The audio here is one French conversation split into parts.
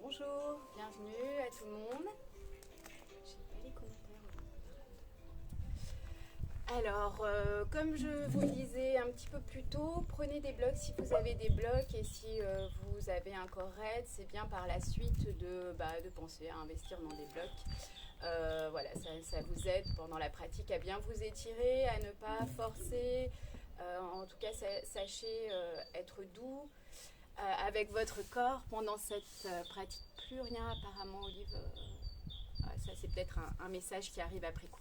Bonjour, bienvenue à tout le monde. J'ai pas les commentaires. Alors, comme je vous le disais un petit peu plus tôt, prenez des blocs si vous avez des blocs et si vous avez un corps raide, c'est bien par la suite de penser à investir dans des blocs. Voilà, ça vous aide pendant la pratique à bien vous étirer, à ne pas forcer. En tout cas, sachez être doux avec votre corps pendant cette pratique. Plus rien apparemment, Olive. Ça, c'est peut-être un message qui arrive après coup.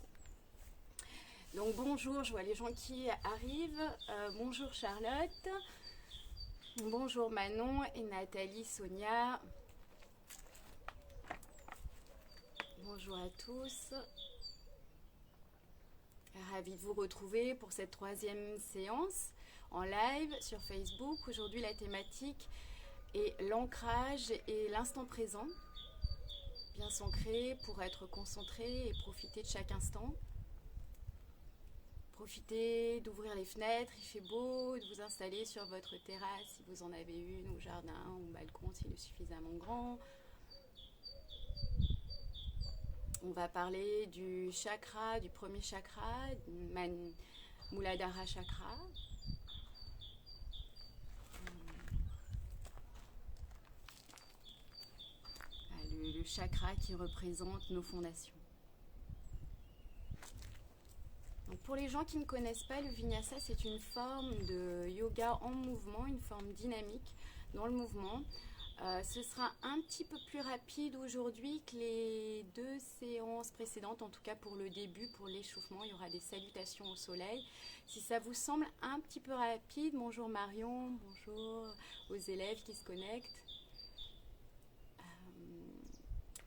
Donc bonjour, je vois les gens qui arrivent. Bonjour Charlotte. Bonjour Manon et Nathalie, Sonia. Bonjour à tous. Ravie de vous retrouver pour cette troisième séance en live sur Facebook. Aujourd'hui, la thématique est l'ancrage et l'instant présent. Bien s'ancrer pour être concentré et profiter de chaque instant. Profitez d'ouvrir les fenêtres, il fait beau, de vous installer sur votre terrasse si vous en avez une, au jardin, au balcon s'il est suffisamment grand. On va parler du chakra, du premier chakra, Muladhara chakra. Le chakra qui représente nos fondations. Donc pour les gens qui ne connaissent pas, le vinyasa, c'est une forme de yoga en mouvement, une forme dynamique dans le mouvement. Ce sera un petit peu plus rapide aujourd'hui que les deux séances précédentes, en tout cas pour le début, pour l'échauffement. Il y aura des salutations au soleil. Si ça vous semble un petit peu rapide, bonjour Marion, bonjour aux élèves qui se connectent.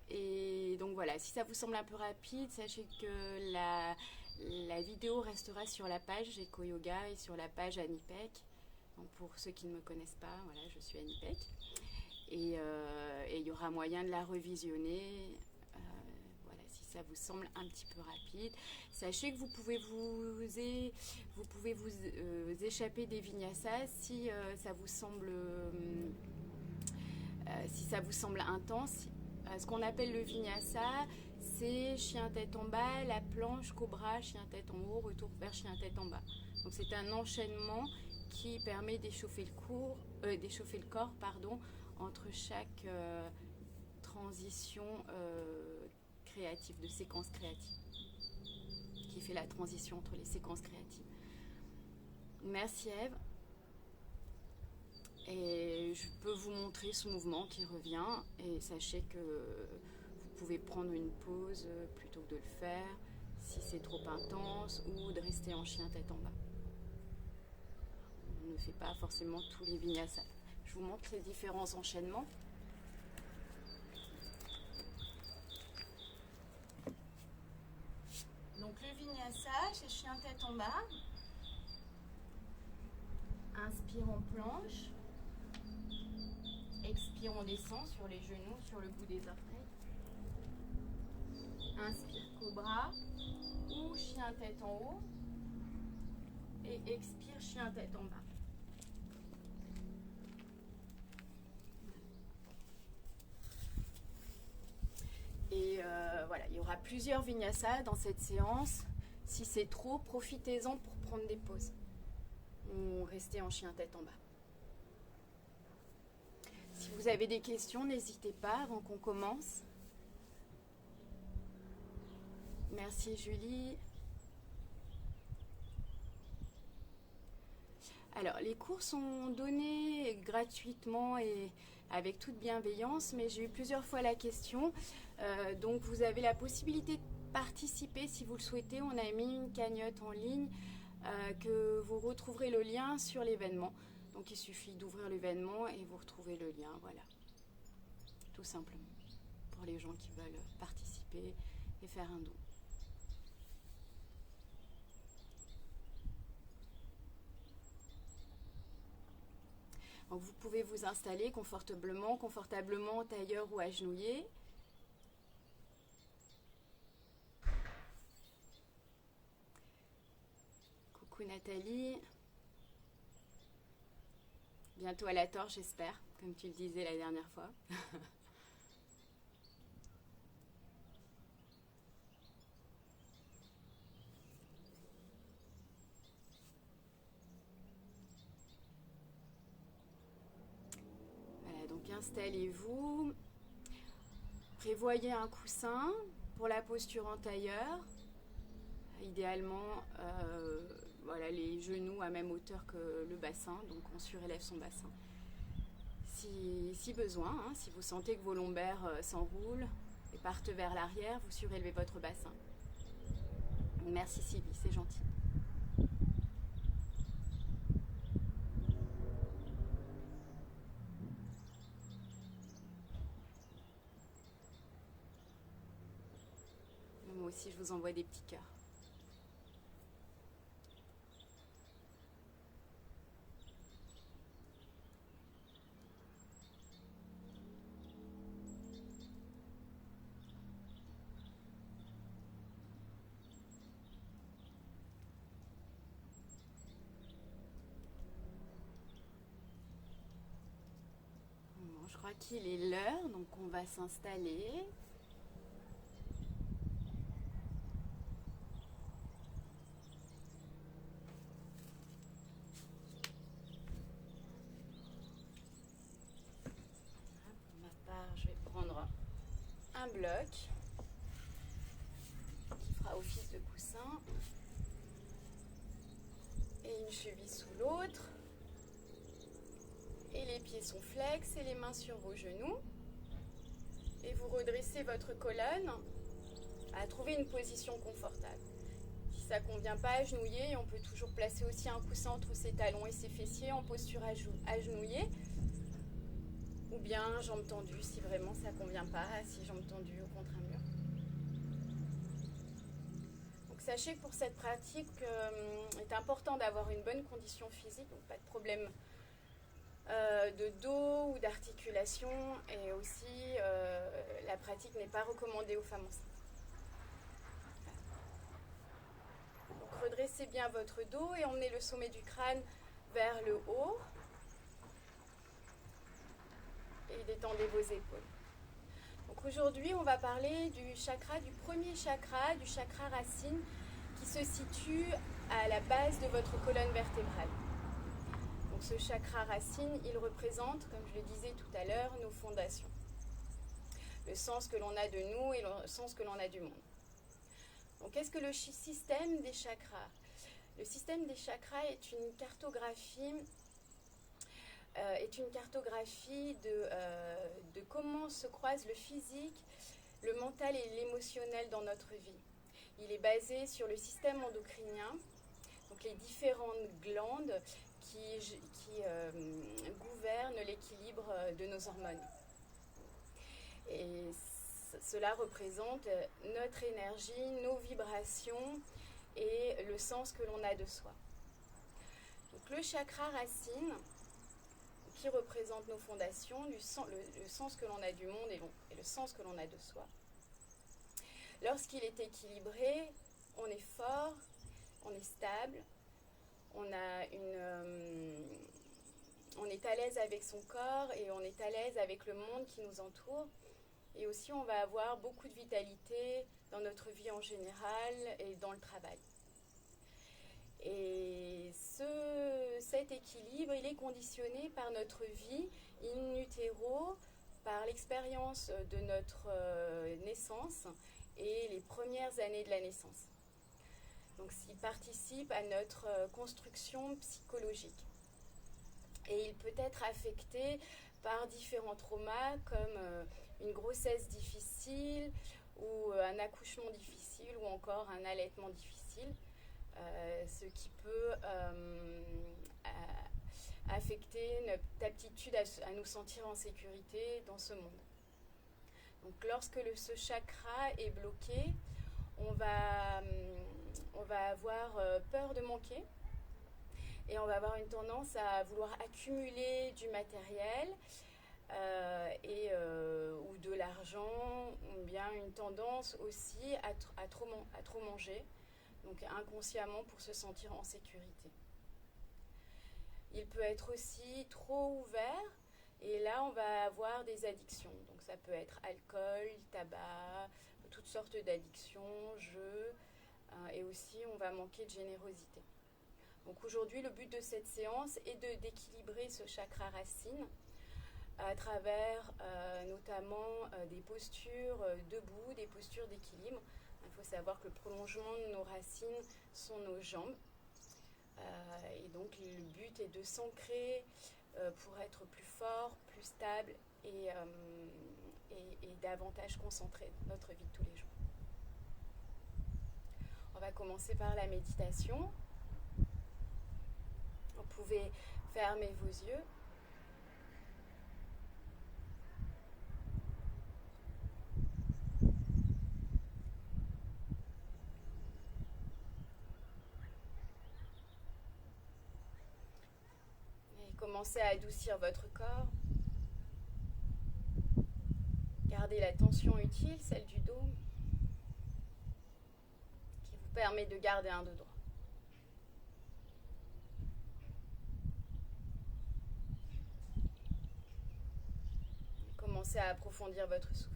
Et donc voilà, si ça vous semble un peu rapide, sachez que la vidéo restera sur la page Eco Yoga et sur la page Anipek. Donc pour ceux qui ne me connaissent pas, voilà, je suis Anipek. Et il y aura moyen de la revisionner. Voilà, si ça vous semble un petit peu rapide. Sachez que vous pouvez vous échapper des vinyasas si ça vous semble intense. Ce qu'on appelle le vinyasa, c'est chien tête en bas, la planche, cobra, chien tête en haut, retour vers chien tête en bas. Donc c'est un enchaînement qui permet d'échauffer le corps, entre chaque transition créative, de séquence créative, qui fait la transition entre les séquences créatives. Merci Ève. Et je peux vous montrer ce mouvement qui revient. Et sachez que vous pouvez prendre une pause plutôt que de le faire si c'est trop intense ou de rester en chien tête en bas. On ne fait pas forcément tous les vinyasas. Je vous montre les différents enchaînements. Donc le vinyasa, c'est chien tête en bas. Inspire en planche. Expire, on descend sur les genoux, sur le bout des orteils. Inspire, cobra ou chien tête en haut. Et expire, chien tête en bas. Et voilà, il y aura plusieurs vinyasas dans cette séance. Si c'est trop, profitez-en pour prendre des pauses. Ou rester en chien tête en bas. Si vous avez des questions, n'hésitez pas avant qu'on commence. Merci Julie. Alors, les cours sont donnés gratuitement et avec toute bienveillance, mais j'ai eu plusieurs fois la question. Donc, vous avez la possibilité de participer si vous le souhaitez. On a mis une cagnotte en ligne que vous retrouverez le lien sur l'événement. Donc, il suffit d'ouvrir l'événement et vous retrouvez le lien, voilà. Tout simplement, pour les gens qui veulent participer et faire un don. Donc vous pouvez vous installer confortablement, tailleur ou agenouillé. Coucou Nathalie. Bientôt à la torche, j'espère, comme tu le disais la dernière fois. Donc installez-vous, prévoyez un coussin pour la posture en tailleur, idéalement voilà, les genoux à même hauteur que le bassin, donc on surélève son bassin. Si besoin, hein, si vous sentez que vos lombaires s'enroulent et partent vers l'arrière, vous surélevez votre bassin. Merci Sylvie, c'est gentil. Moi aussi, je vous envoie des petits cœurs. Bon, je crois qu'il est l'heure, donc on va s'installer. Je vais prendre un bloc qui fera office de coussin et une cheville sous l'autre, et les pieds sont flex et les mains sur vos genoux, et vous redressez votre colonne à trouver une position confortable. Si ça ne convient pas, agenouillé, on peut toujours placer aussi un coussin entre ses talons et ses fessiers en posture agenouillée. Ou bien jambes tendues si vraiment ça ne convient pas, assis jambes tendues ou contre un mur. Donc sachez que pour cette pratique, il est important d'avoir une bonne condition physique, donc pas de problème de dos ou d'articulation, et aussi la pratique n'est pas recommandée aux femmes enceintes. Donc redressez bien votre dos et emmenez le sommet du crâne vers le haut. Et détendez vos épaules. Donc aujourd'hui, on va parler du chakra, du premier chakra, du chakra racine, qui se situe à la base de votre colonne vertébrale. Donc ce chakra racine, il représente, comme je le disais tout à l'heure, nos fondations. Le sens que l'on a de nous et le sens que l'on a du monde. Donc qu'est-ce que le système des chakras? Le système des chakras est une cartographie de comment se croisent le physique, le mental et l'émotionnel dans notre vie. Il est basé sur le système endocrinien, donc les différentes glandes qui gouvernent l'équilibre de nos hormones. Et cela représente notre énergie, nos vibrations et le sens que l'on a de soi. Donc le chakra racine, qui représente nos fondations, le sens que l'on a du monde et le sens que l'on a de soi. Lorsqu'il est équilibré, on est fort, on est stable, on est à l'aise avec son corps et on est à l'aise avec le monde qui nous entoure. Et aussi, on va avoir beaucoup de vitalité dans notre vie en général et dans le travail. Et cet équilibre, il est conditionné par notre vie in utero, par l'expérience de notre naissance et les premières années de la naissance. Donc, il participe à notre construction psychologique. Et il peut être affecté par différents traumas comme une grossesse difficile ou un accouchement difficile ou encore un allaitement difficile. Ce qui peut affecter notre aptitude à nous sentir en sécurité dans ce monde. Donc lorsque ce chakra est bloqué, on va avoir peur de manquer et on va avoir une tendance à vouloir accumuler du matériel ou de l'argent, ou bien une tendance aussi à trop manger. Donc inconsciemment pour se sentir en sécurité. Il peut être aussi trop ouvert et là on va avoir des addictions. Donc ça peut être alcool, tabac, toutes sortes d'addictions, jeux, et aussi on va manquer de générosité. Donc aujourd'hui le but de cette séance est d'équilibrer ce chakra racine à travers notamment des postures debout, des postures d'équilibre. Il faut savoir que le prolongement de nos racines sont nos jambes. Et donc le but est de s'ancrer pour être plus fort, plus stable et davantage concentré dans notre vie de tous les jours. On va commencer par la méditation. Vous pouvez fermer vos yeux. Et commencez à adoucir votre corps. Gardez la tension utile, celle du dos, qui vous permet de garder un dos droit. Commencez à approfondir votre souffle.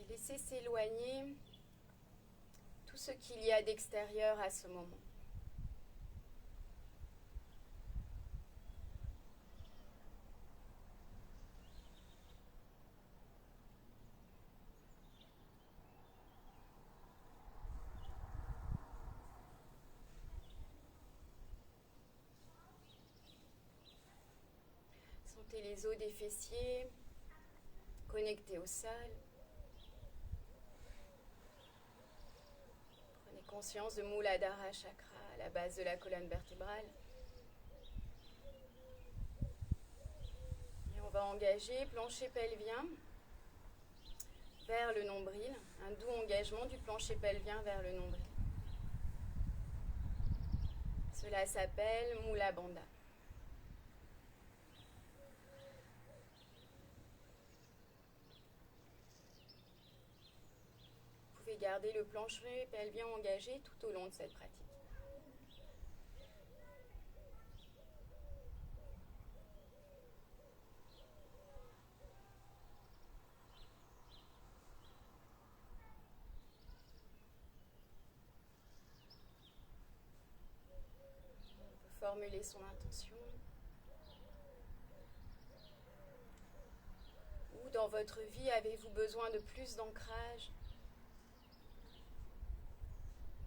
Laissez s'éloigner tout ce qu'il y a d'extérieur à ce moment. Sentez les os des fessiers connectés au sol. Conscience de Muladhara Chakra à la base de la colonne vertébrale. Et on va engager plancher pelvien vers le nombril, un doux engagement du plancher pelvien vers le nombril. Cela s'appelle Mula Bandha. Vous pouvez garder le plancher pelvien engagé tout au long de cette pratique. On peut formuler son intention. Où dans votre vie avez-vous besoin de plus d'ancrage,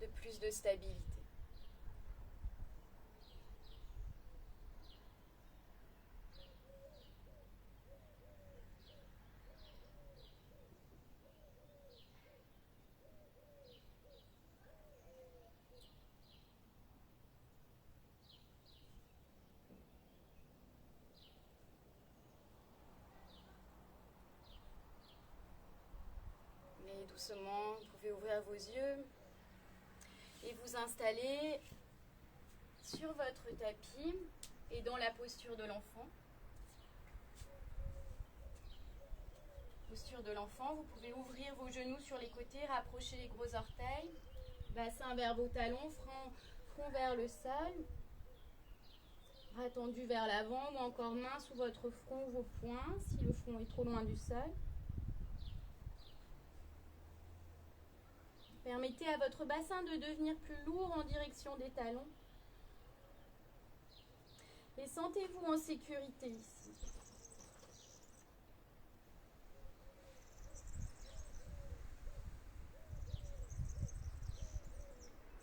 de plus de stabilité? Et doucement, vous pouvez ouvrir vos yeux et vous installer sur votre tapis et dans la posture de l'enfant. Posture de l'enfant, vous pouvez ouvrir vos genoux sur les côtés, rapprocher les gros orteils, bassin vers vos talons, front vers le sol, bras tendus vers l'avant ou encore main sous votre front ou vos poings si le front est trop loin du sol. Permettez à votre bassin de devenir plus lourd en direction des talons. Et sentez-vous en sécurité ici.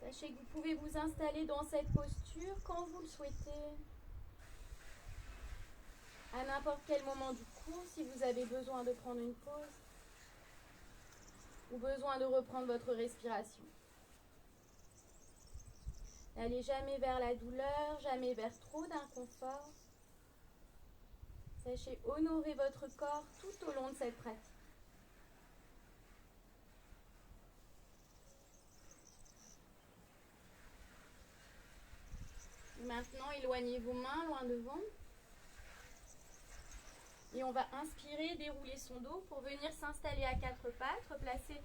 Sachez que vous pouvez vous installer dans cette posture quand vous le souhaitez. À n'importe quel moment du cours, si vous avez besoin de prendre une pause ou besoin de reprendre votre respiration. N'allez jamais vers la douleur, jamais vers trop d'inconfort. Sachez honorer votre corps tout au long de cette pratique. Maintenant, éloignez vos mains loin devant. Et on va inspirer, dérouler son dos pour venir s'installer à quatre pattes. Replacez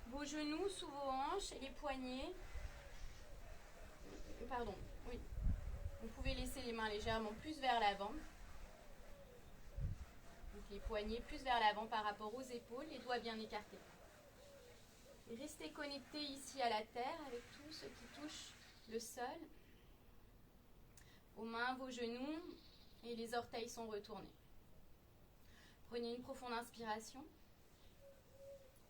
vos genoux sous vos hanches et les poignets. Pardon, oui. Vous pouvez laisser les mains légèrement plus vers l'avant. Donc les poignets plus vers l'avant par rapport aux épaules, les doigts bien écartés. Et restez connectés ici à la terre avec tout ce qui touche le sol. Vos mains, vos genoux et les orteils sont retournés. Prenez une profonde inspiration.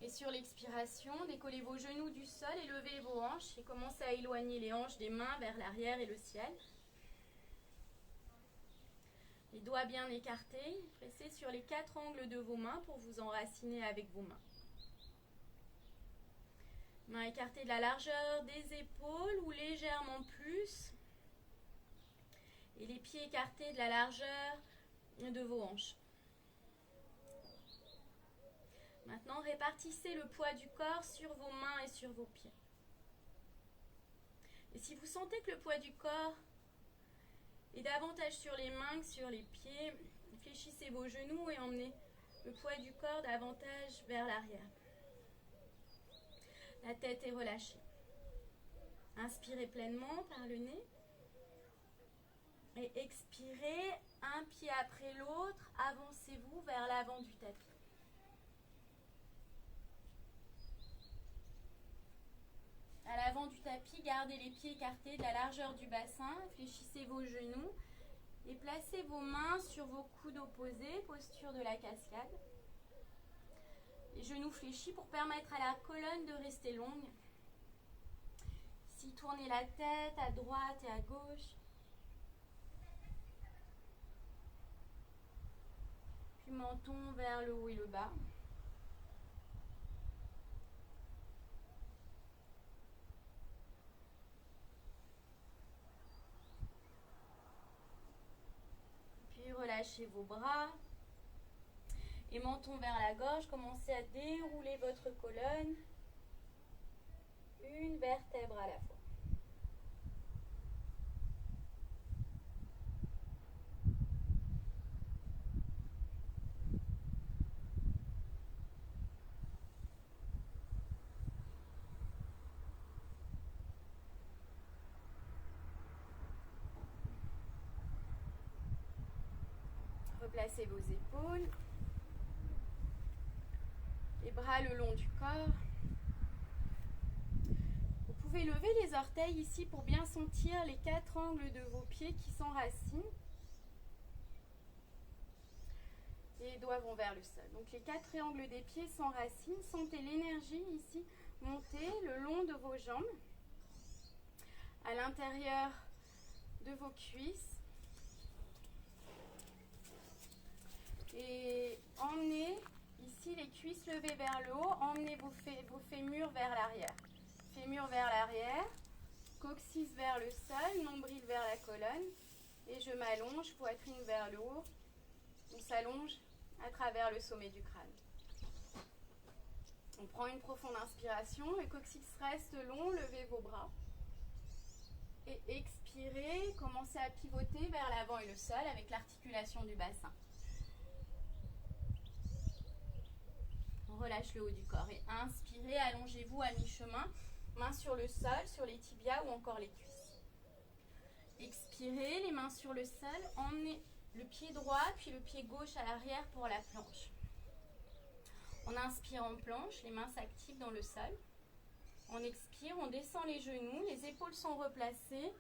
Et sur l'expiration, décollez vos genoux du sol et levez vos hanches et commencez à éloigner les hanches des mains vers l'arrière et le ciel. Les doigts bien écartés, pressez sur les quatre angles de vos mains pour vous enraciner avec vos mains. Mains écartées de la largeur des épaules ou légèrement plus. Et les pieds écartés de la largeur de vos hanches. Maintenant, répartissez le poids du corps sur vos mains et sur vos pieds. Et si vous sentez que le poids du corps est davantage sur les mains que sur les pieds, fléchissez vos genoux et emmenez le poids du corps davantage vers l'arrière. La tête est relâchée. Inspirez pleinement par le nez. Et expirez, un pied après l'autre, avancez-vous vers l'avant du tapis. À l'avant du tapis, gardez les pieds écartés de la largeur du bassin, fléchissez vos genoux et placez vos mains sur vos coudes opposés, posture de la cascade. Les genoux fléchis pour permettre à la colonne de rester longue. Ici, tournez la tête à droite et à gauche. Puis menton vers le haut et le bas. Puis relâchez vos bras. Et menton vers la gorge, commencez à dérouler votre colonne. Une vertèbre à la fois. Replacez vos épaules. Les bras le long du corps. Vous pouvez lever les orteils ici pour bien sentir les quatre angles de vos pieds qui s'enracinent. Et les doigts vont vers le sol. Donc les quatre triangles des pieds s'enracinent. Sentez l'énergie ici monter le long de vos jambes, à l'intérieur de vos cuisses. Et emmenez ici les cuisses levées vers le haut, emmenez vos fémurs vers l'arrière. Fémur vers l'arrière, coccyx vers le sol, nombril vers la colonne. Et je m'allonge, poitrine vers le haut. On s'allonge à travers le sommet du crâne. On prend une profonde inspiration, le coccyx reste long, levez vos bras. Et expirez, commencez à pivoter vers l'avant et le sol avec l'articulation du bassin. On relâche le haut du corps et inspirez, allongez-vous à mi-chemin, mains sur le sol, sur les tibias ou encore les cuisses. Expirez, les mains sur le sol, emmenez le pied droit puis le pied gauche à l'arrière pour la planche. On inspire en planche, les mains s'activent dans le sol. On expire, on descend les genoux, les épaules sont replacées,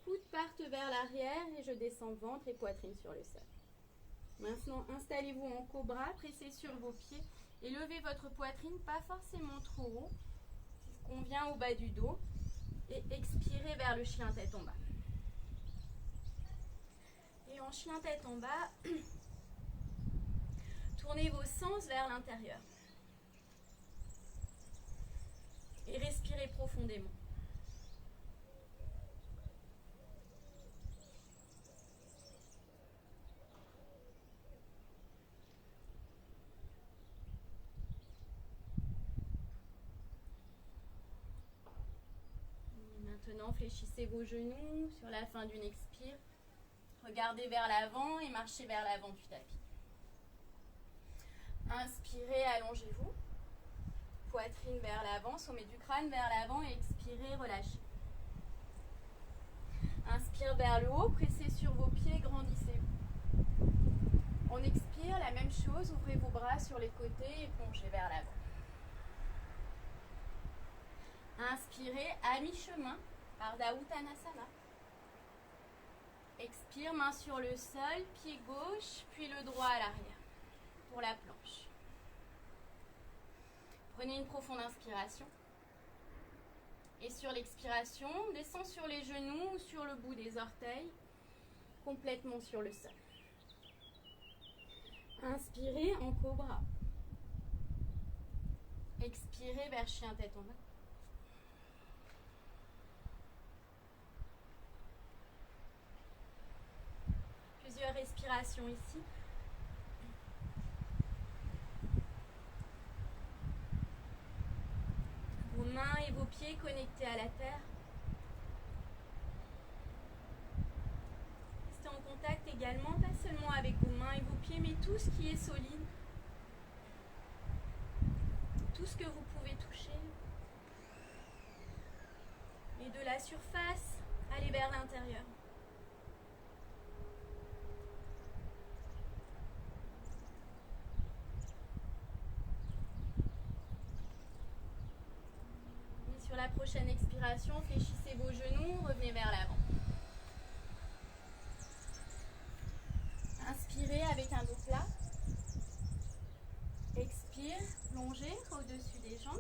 coudes partent vers l'arrière et je descends ventre et poitrine sur le sol. Maintenant, installez-vous en cobra, pressez sur vos pieds et levez votre poitrine, pas forcément trop haut, c'est ce qu'on vient au bas du dos, et expirez vers le chien tête en bas. Et en chien tête en bas, tournez vos sens vers l'intérieur. Et respirez profondément. Maintenant, fléchissez vos genoux sur la fin d'une expire. Regardez vers l'avant et marchez vers l'avant du tapis. Inspirez, allongez-vous. Poitrine vers l'avant, sommet du crâne vers l'avant et expirez, relâchez. Inspire vers le haut, pressez sur vos pieds, grandissez-vous. On expire, la même chose, ouvrez vos bras sur les côtés et plongez vers l'avant. Inspirez à mi-chemin, Ardha Uttanasana. Expire, main sur le sol, pied gauche, puis le droit à l'arrière, pour la planche. Prenez une profonde inspiration. Et sur l'expiration, descend sur les genoux ou sur le bout des orteils, complètement sur le sol. Inspirez en cobra. Expirez vers chien tête en bas. Plusieurs respirations ici. Vos mains et vos pieds connectés à la terre. Restez en contact également, pas seulement avec vos mains et vos pieds, mais tout ce qui est solide. Tout ce que vous pouvez toucher. Et de la surface, allez vers l'intérieur. Sur la prochaine expiration, fléchissez vos genoux, revenez vers l'avant. Inspirez avec un dos plat. Expire, plongez au-dessus des jambes.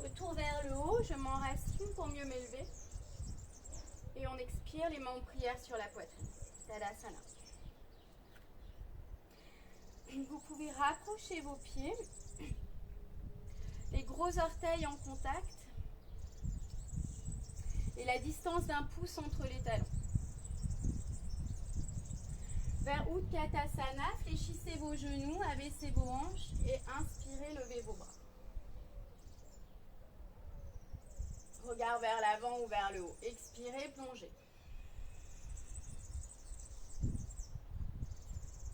Retour vers le haut, je m'enracine pour mieux m'élever. Et on expire, les mains en prière sur la poitrine. Tadasana. Vous pouvez rapprocher vos pieds. Les gros orteils en contact et la distance d'un pouce entre les talons. Vers Utkatasana, fléchissez vos genoux, abaissez vos hanches et inspirez, levez vos bras. Regard vers l'avant ou vers le haut. Expirez, plongez.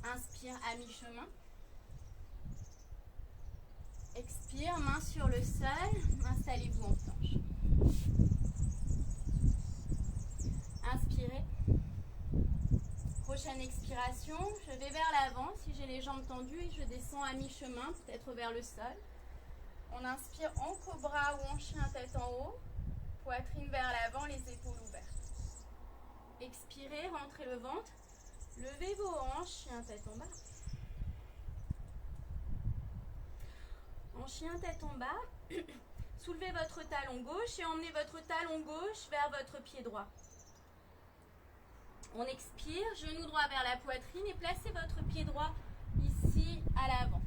Inspire à mi-chemin. Expire, main sur le sol, installez-vous en planche. Inspirez. Prochaine expiration, je vais vers l'avant si j'ai les jambes tendues et je descends à mi-chemin, peut-être vers le sol. On inspire en cobra ou en chien tête en haut, poitrine vers l'avant, les épaules ouvertes. Expirez, rentrez le ventre, levez vos hanches, chien tête en bas. En chien tête en bas, soulevez votre talon gauche et emmenez votre talon gauche vers votre pied droit. On expire, genou droit vers la poitrine et placez votre pied droit ici à l'avant.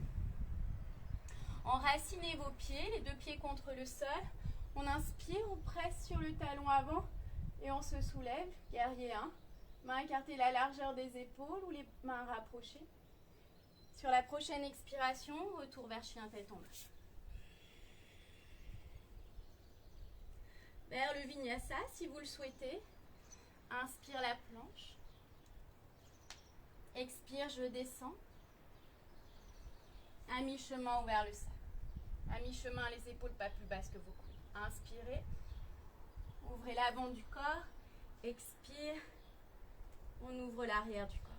Enracinez vos pieds, les deux pieds contre le sol. On inspire, on presse sur le talon avant et on se soulève. Guerrier 1. Mains écartées la largeur des épaules ou les mains rapprochées. Sur la prochaine expiration, retour vers chien tête en bas. Vers le vinyasa si vous le souhaitez. Inspire la planche. Expire, je descends. À mi-chemin ou vers le sol. À mi-chemin, les épaules pas plus basses que vos coudes. Inspirez. Ouvrez l'avant du corps. Expire. On ouvre l'arrière du corps.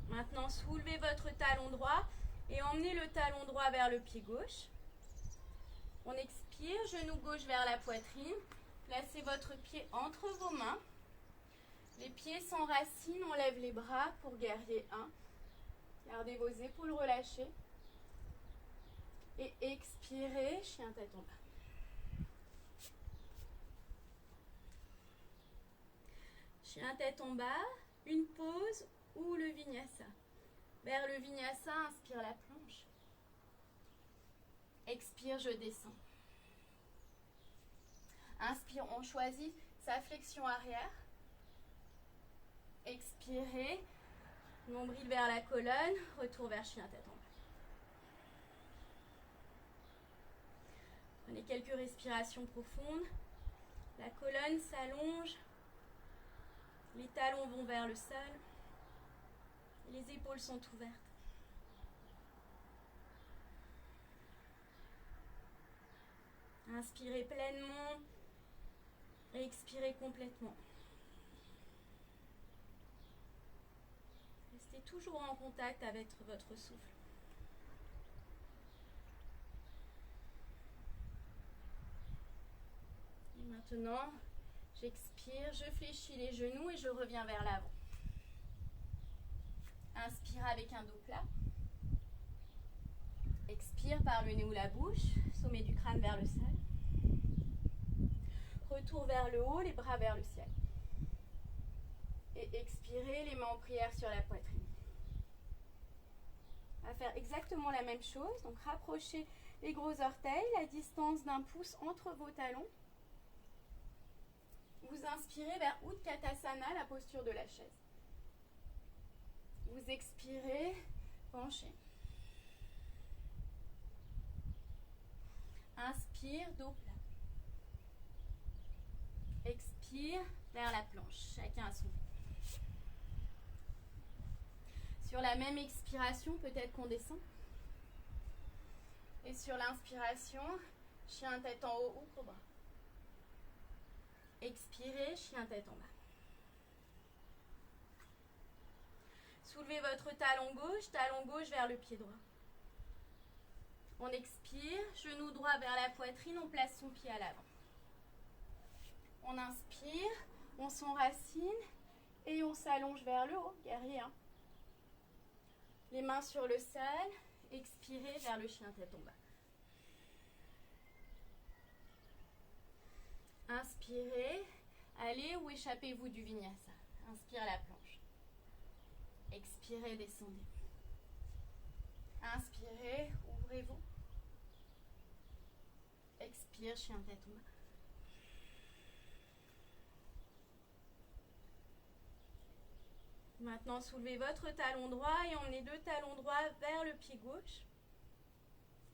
Maintenant, soulevez votre talon droit et emmenez le talon droit vers le pied gauche. On expire, genou gauche vers la poitrine. Placez votre pied entre vos mains. Les pieds s'enracinent, on lève les bras pour guerrier 1. Gardez vos épaules relâchées. Et expirez, chien tête en bas. Chien tête en bas, une pause ou le vinyasa. Vers le vinyasa, inspire la planche. Expire, je descends. Inspire, on choisit sa flexion arrière. Expirez, nombril vers la colonne, retour vers chien tête en bas. Prenez quelques respirations profondes. La colonne s'allonge. Les talons vont vers le sol. Les épaules sont ouvertes. Inspirez pleinement et expirez complètement. Restez toujours en contact avec votre souffle. Et maintenant, j'expire, je fléchis les genoux et je reviens vers l'avant. Inspire avec un dos plat. Expire par le nez ou la bouche, sommet du crâne vers le sol. Retour vers le haut, les bras vers le ciel. Et expirez, les mains en prière sur la poitrine. On va faire exactement la même chose. Donc rapprochez les gros orteils, la distance d'1 pouce entre vos talons. Vous inspirez vers Utkatasana, la posture de la chaise. Vous expirez, penchez. Inspire, dos plat. Expire vers la planche, chacun à son rythme. Sur la même expiration, peut-être qu'on descend. Et sur l'inspiration, chien tête en haut ou cobra. Expirez, chien tête en bas. Soulevez votre talon gauche vers le pied droit. On expire, genou droit vers la poitrine, on place son pied à l'avant. On inspire, on s'enracine et on s'allonge vers le haut, guerrier 1. Les mains sur le sol, expirez vers le chien tête en bas. Inspirez, allez ou échappez-vous du vinyasa. Inspire la planche. Expirez, descendez. Inspirez, ouvrez-vous. Expire, chien tête en bas. Maintenant, soulevez votre talon droit et emmenez 2 talons droits vers le pied gauche.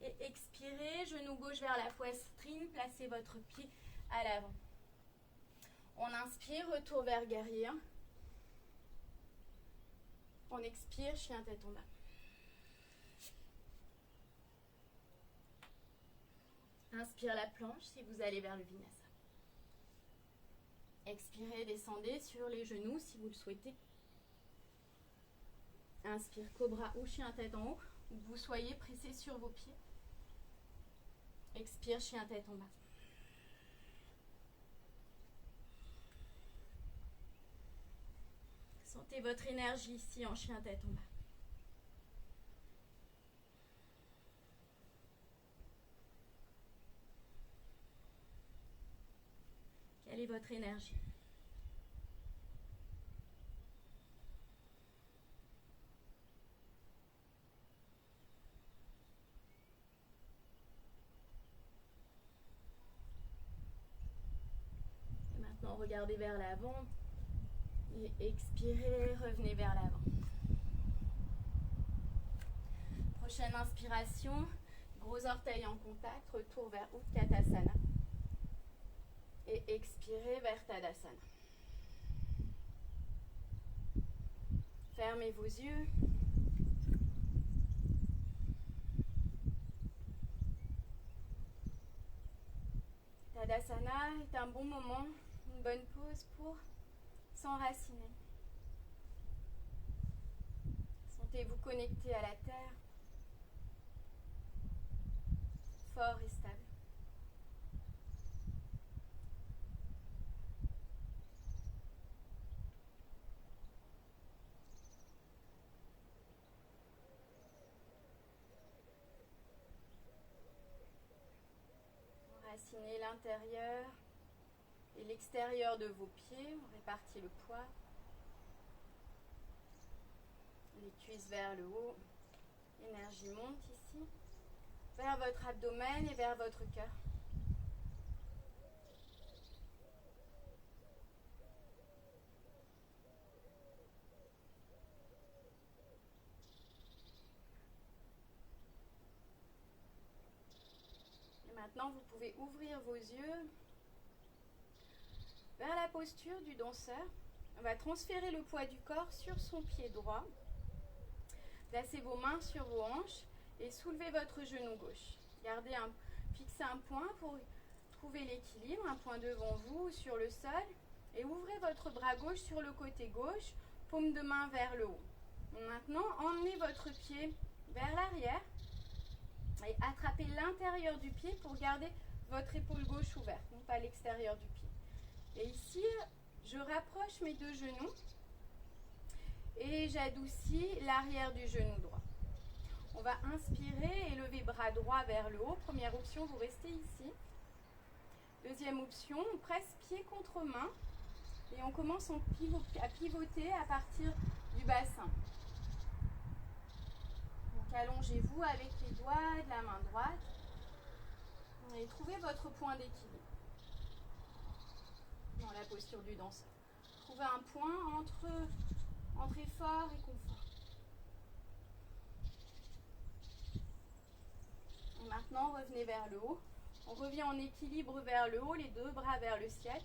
Et expirez, genou gauche vers la poitrine, placez votre pied à l'avant. On inspire, retour vers guerrier 1. On expire, chien tête en bas. Inspire la planche si vous allez vers le vinyasa. Expirez, descendez sur les genoux si vous le souhaitez. Inspire, cobra ou chien tête en haut, où vous soyez pressé sur vos pieds. Expire, chien tête en bas. Sentez votre énergie ici en chien tête en bas. Quelle est votre énergie ? Et maintenant, regardez vers l'avant et expirez, revenez vers l'avant. Prochaine inspiration, gros orteils en contact, retour vers Utkatasana. Et expirez vers Tadasana. Fermez vos yeux. Tadasana est un bon moment, une bonne pause pour s'enraciner. Sentez-vous connecté à la terre, fort et stable. Enracinez l'intérieur et l'extérieur de vos pieds, on répartit le poids. Les cuisses vers le haut, l'énergie monte ici, vers votre abdomen et vers votre cœur. Et maintenant, vous pouvez ouvrir vos yeux vers la posture du danseur. On va transférer le poids du corps sur son pied droit. Placez vos mains sur vos hanches et soulevez votre genou gauche. Fixez un point pour trouver l'équilibre, un point devant vous sur le sol. Et ouvrez votre bras gauche sur le côté gauche, paume de main vers le haut. Maintenant, emmenez votre pied vers l'arrière et attrapez l'intérieur du pied pour garder votre épaule gauche ouverte, non pas l'extérieur du pied. Et ici, je rapproche mes deux genoux et j'adoucis l'arrière du genou droit. On va inspirer et lever bras droit vers le haut. Première option, vous restez ici. Deuxième option, on presse pied contre main et on commence à pivoter à partir du bassin. Donc allongez-vous avec les doigts de la main droite et trouvez votre point d'équilibre dans la posture du danseur. Trouvez un point entre effort et confort. Et maintenant, revenez vers le haut. On revient en équilibre vers le haut, les deux bras vers le ciel.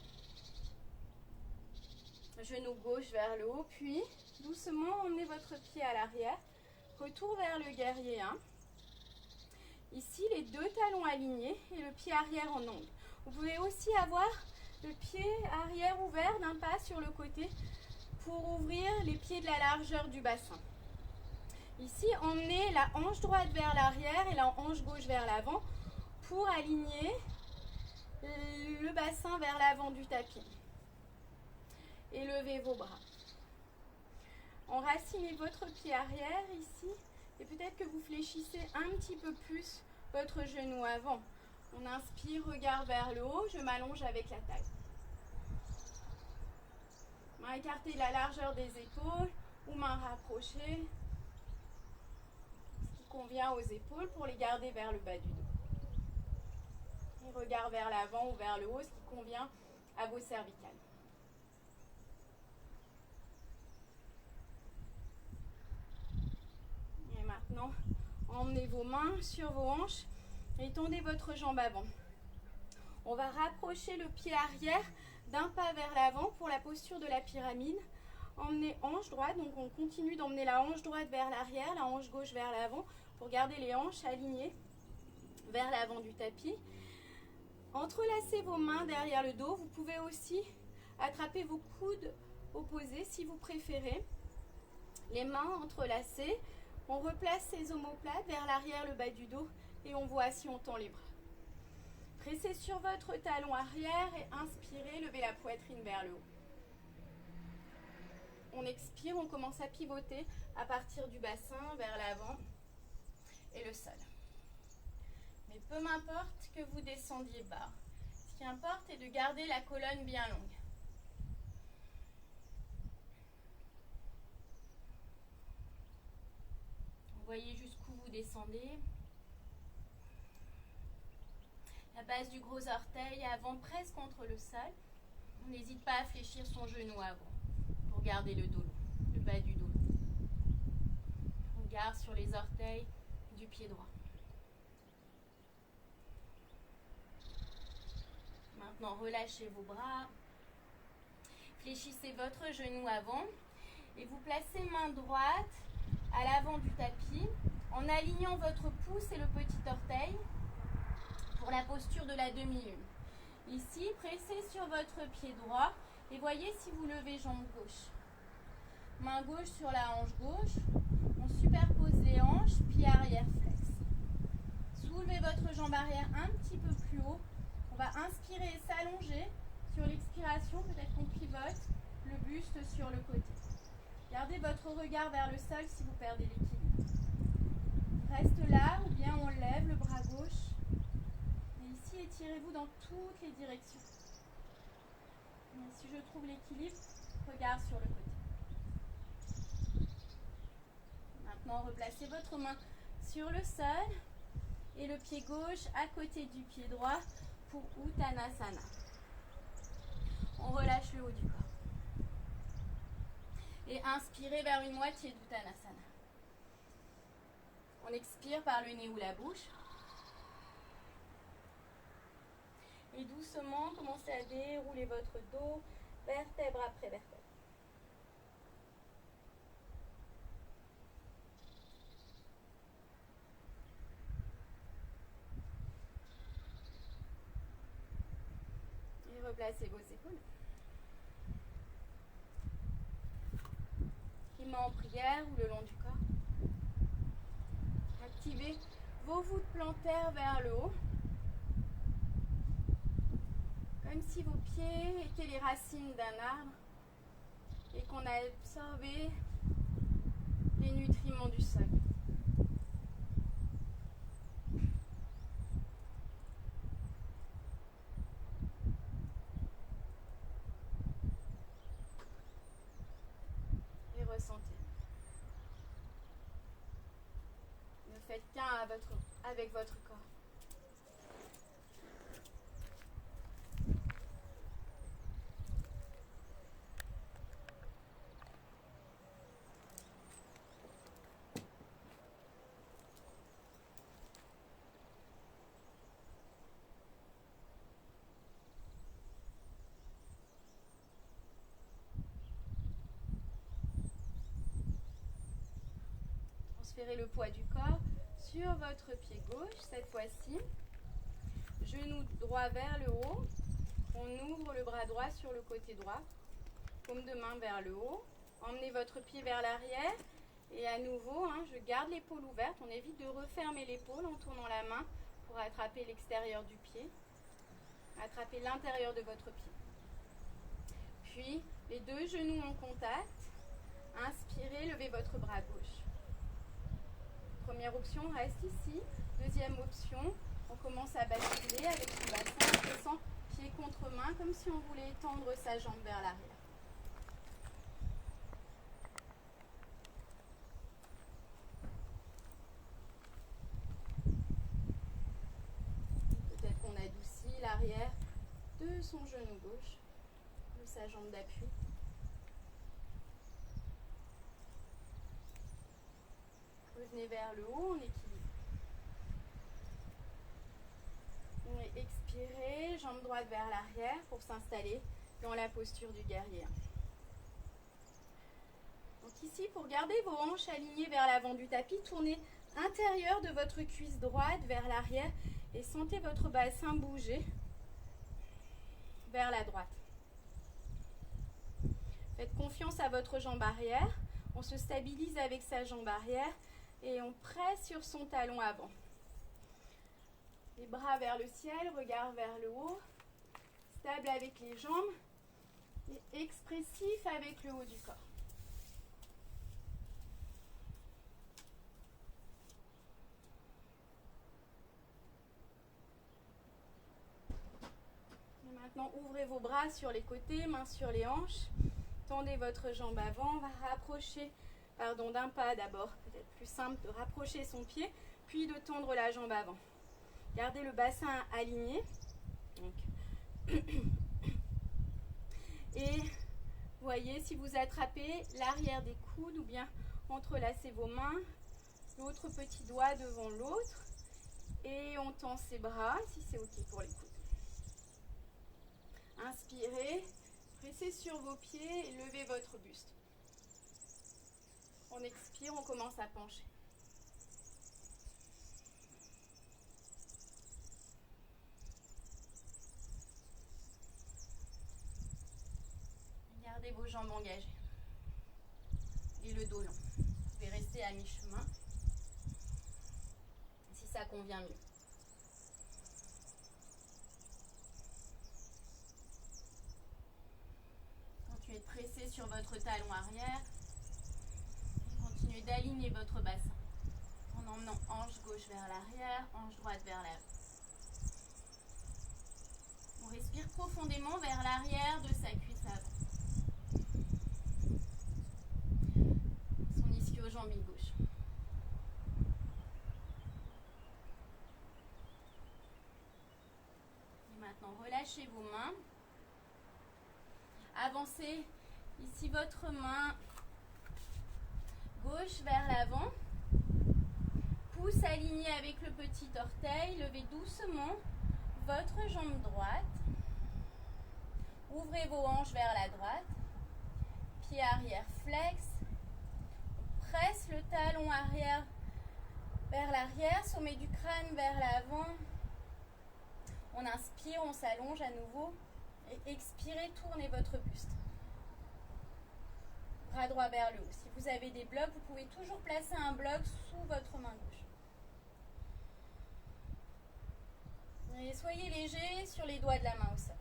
Genou gauche vers le haut, puis doucement emmenez votre pied à l'arrière. Retour vers le guerrier 1. Ici, les deux talons alignés et le pied arrière en ongle. Vous pouvez aussi avoir le pied arrière ouvert d'un pas sur le côté pour ouvrir les pieds de la largeur du bassin. Ici, emmenez la hanche droite vers l'arrière et la hanche gauche vers l'avant pour aligner le bassin vers l'avant du tapis. Et levez vos bras. Enracinez votre pied arrière ici et peut-être que vous fléchissez un petit peu plus votre genou avant. On inspire, regard vers le haut, je m'allonge avec la taille. Main écartée de la largeur des épaules ou main rapprochée. Ce qui convient aux épaules pour les garder vers le bas du dos. Et regard vers l'avant ou vers le haut, ce qui convient à vos cervicales. Et maintenant, emmenez vos mains sur vos hanches et tendez votre jambe avant. On va rapprocher le pied arrière d'un pas vers l'avant pour la posture de la pyramide. Emmenez hanche droite, donc on continue d'emmener la hanche droite vers l'arrière, la hanche gauche vers l'avant pour garder les hanches alignées vers l'avant du tapis. Entrelacez vos mains derrière le dos. Vous pouvez aussi attraper vos coudes opposés si vous préférez. Les mains entrelacées. On replace ses omoplates vers l'arrière, le bas du dos et on voit si on tend les bras. Pressez sur votre talon arrière et inspirez, levez la poitrine vers le haut. On expire, on commence à pivoter à partir du bassin vers l'avant et le sol. Mais peu m'importe que vous descendiez bas. Ce qui importe est de garder la colonne bien longue. Vous voyez jusqu'où vous descendez. La base du gros orteil avant presque contre le sol. On n'hésite pas à fléchir son genou avant pour garder le dos long, le bas du dos. Regard sur les orteils du pied droit. Maintenant, relâchez vos bras. Fléchissez votre genou avant et vous placez main droite à l'avant du tapis en alignant votre pouce et le petit orteil pour la posture de la demi-lune. Ici, pressez sur votre pied droit et voyez si vous levez jambe gauche. Main gauche sur la hanche gauche. On superpose les hanches, pied arrière flex. Soulevez votre jambe arrière un petit peu plus haut. On va inspirer et s'allonger. Sur l'expiration, peut-être qu'on pivote le buste sur le côté. Gardez votre regard vers le sol si vous perdez l'équilibre. Reste là ou bien on lève le bras gauche. Et ici, étirez-vous dans toutes les directions. Et si je trouve l'équilibre, regard sur le côté. Maintenant, replacez votre main sur le sol et le pied gauche à côté du pied droit pour Uttanasana. On relâche le haut du corps. Et inspirez vers une moitié d'Uttanasana. On expire par le nez ou la bouche. Et doucement, commencez à dérouler votre dos, vertèbre après vertèbre. Replacez vos épaules. Les mains en prière ou le long du corps. Activez vos voûtes plantaires vers le haut. Comme si vos pieds étaient les racines d'un arbre et qu'on a absorbé les nutriments du sol. Et ressentez. Ne faites qu'un avec votre corps. Transférez le poids du corps sur votre pied gauche, cette fois-ci. Genou droit vers le haut. On ouvre le bras droit sur le côté droit. Paume de main vers le haut. Emmenez votre pied vers l'arrière. Et à nouveau, je garde l'épaule ouverte. On évite de refermer l'épaule en tournant la main pour attraper l'extérieur du pied. Attrapez l'intérieur de votre pied. Puis, les deux genoux en contact. Inspirez, levez votre bras gauche. Première option, reste ici. Deuxième option, on commence à basculer avec son bassin en pressant pied contre main, comme si on voulait étendre sa jambe vers l'arrière. Peut-être qu'on adoucit l'arrière de son genou gauche, de sa jambe d'appui. Revenez vers le haut en équilibre. Expirez, jambe droite vers l'arrière pour s'installer dans la posture du guerrier. Donc ici, pour garder vos hanches alignées vers l'avant du tapis, tournez intérieur de votre cuisse droite vers l'arrière et sentez votre bassin bouger vers la droite. Faites confiance à votre jambe arrière. On se stabilise avec sa jambe arrière et on presse sur son talon avant. Les bras vers le ciel, regard vers le haut, stable avec les jambes et expressif avec le haut du corps. Et maintenant, ouvrez vos bras sur les côtés, mains sur les hanches. Tendez votre jambe avant, on va rapprocher, d'un pas d'abord, peut-être plus simple de rapprocher son pied, puis de tendre la jambe avant. Gardez le bassin aligné. Et voyez si vous attrapez l'arrière des coudes ou bien entrelacez vos mains, l'autre petit doigt devant l'autre et on tend ses bras si c'est ok pour les coudes. Inspirez, pressez sur vos pieds et levez votre buste. On expire, on commence à pencher. Gardez vos jambes engagées et le dos long. Vous pouvez rester à mi-chemin si ça convient mieux. Continuez de presser sur votre talon arrière. Continuez d'aligner votre bassin en emmenant hanche gauche vers l'arrière, hanche droite vers l'avant. On respire profondément vers l'arrière de sa cuisse avant. Son ischio-jambe gauche. Et maintenant, relâchez vos mains. Avancez ici votre main gauche vers l'avant. Pouce aligné avec le petit orteil. Levez doucement votre jambe droite. Ouvrez vos hanches vers la droite. Pied arrière flex. On presse le talon arrière vers l'arrière. Sommet du crâne vers l'avant. On inspire, on s'allonge à nouveau. Et expirez, tournez votre buste. Bras droit vers le haut. Si vous avez des blocs, vous pouvez toujours placer un bloc sous votre main gauche. Et soyez léger sur les doigts de la main au sol.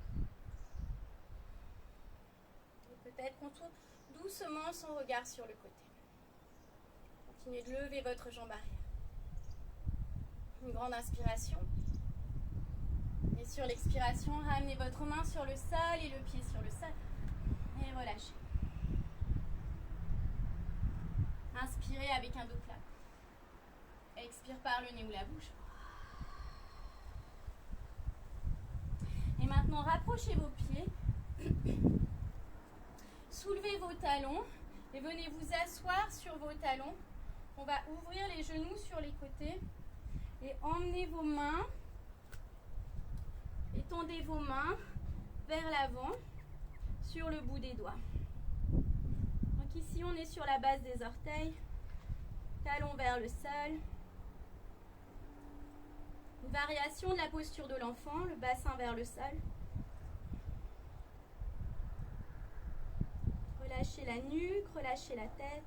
Et peut-être qu'on tourne doucement son regard sur le côté. Continuez de lever votre jambe arrière. Une grande inspiration. Et sur l'expiration, ramenez votre main sur le sol et le pied sur le sol. Et relâchez. Inspirez avec un dos plat. Expire par le nez ou la bouche. Et maintenant, rapprochez vos pieds. Soulevez vos talons et venez vous asseoir sur vos talons. On va ouvrir les genoux sur les côtés et emmenez vos mains, étendez vos mains vers l'avant sur le bout des doigts. Donc ici, on est sur la base des orteils, talons vers le sol. Une variation de la posture de l'enfant, le bassin vers le sol. Relâchez la nuque, relâchez la tête.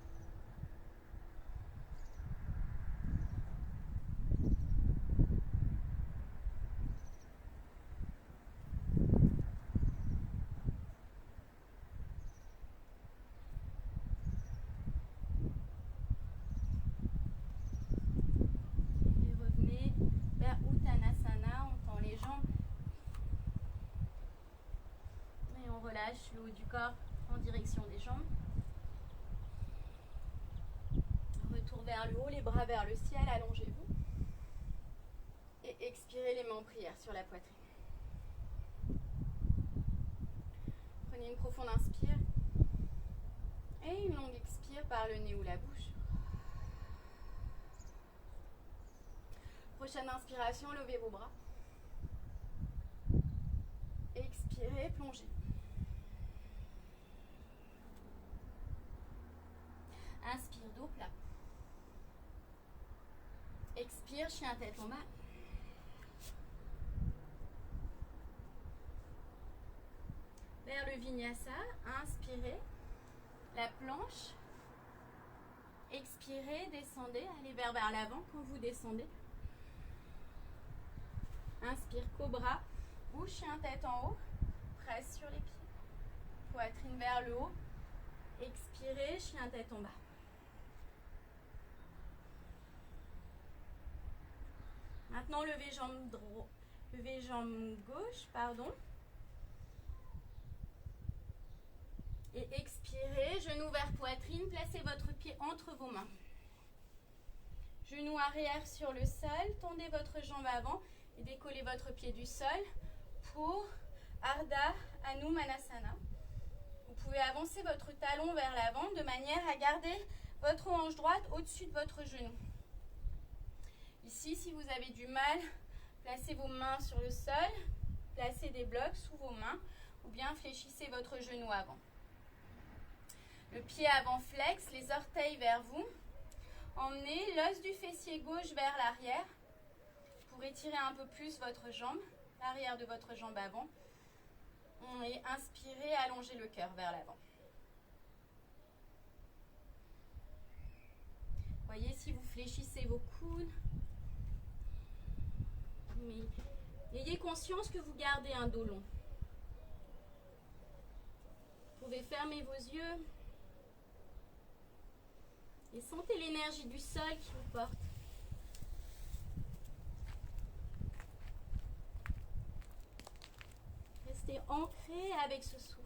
Et revenez vers Uttanasana, on tend les jambes. Et on relâche le haut du corps en direction des jambes. Retour vers le haut, les bras vers le ciel, allongez-vous. Et expirez les mains en prière sur la poitrine. Prenez une profonde inspire. Et une longue expire par le nez ou la bouche. Prochaine inspiration, levez vos bras. Expirez, plongez. Inspire, dos plat. Expire, chien tête en bas. Vers le vinyasa, inspirez. La planche. Expirez, descendez, allez vers l'avant quand vous descendez. Inspire, cobra ou chien tête en haut. Presse sur les pieds. Poitrine vers le haut. Expirez, chien tête en bas. Maintenant, levez jambe gauche, Et expirez, genou vers poitrine, placez votre pied entre vos mains. Genou arrière sur le sol, tendez votre jambe avant et décollez votre pied du sol pour Ardha Hanumanasana. Vous pouvez avancer votre talon vers l'avant de manière à garder votre hanche droite au-dessus de votre genou. Ici, si vous avez du mal, placez vos mains sur le sol, placez des blocs sous vos mains ou bien fléchissez votre genou avant. Le pied avant flex, les orteils vers vous. Emmenez l'os du fessier gauche vers l'arrière pour étirer un peu plus votre jambe, l'arrière de votre jambe avant. Et inspirez, allongez le cœur vers l'avant. Voyez si vous fléchissez vos coudes. Mais ayez conscience que vous gardez un dos long. Vous pouvez fermer vos yeux. Et sentez l'énergie du sol qui vous porte. Restez ancré avec ce souffle.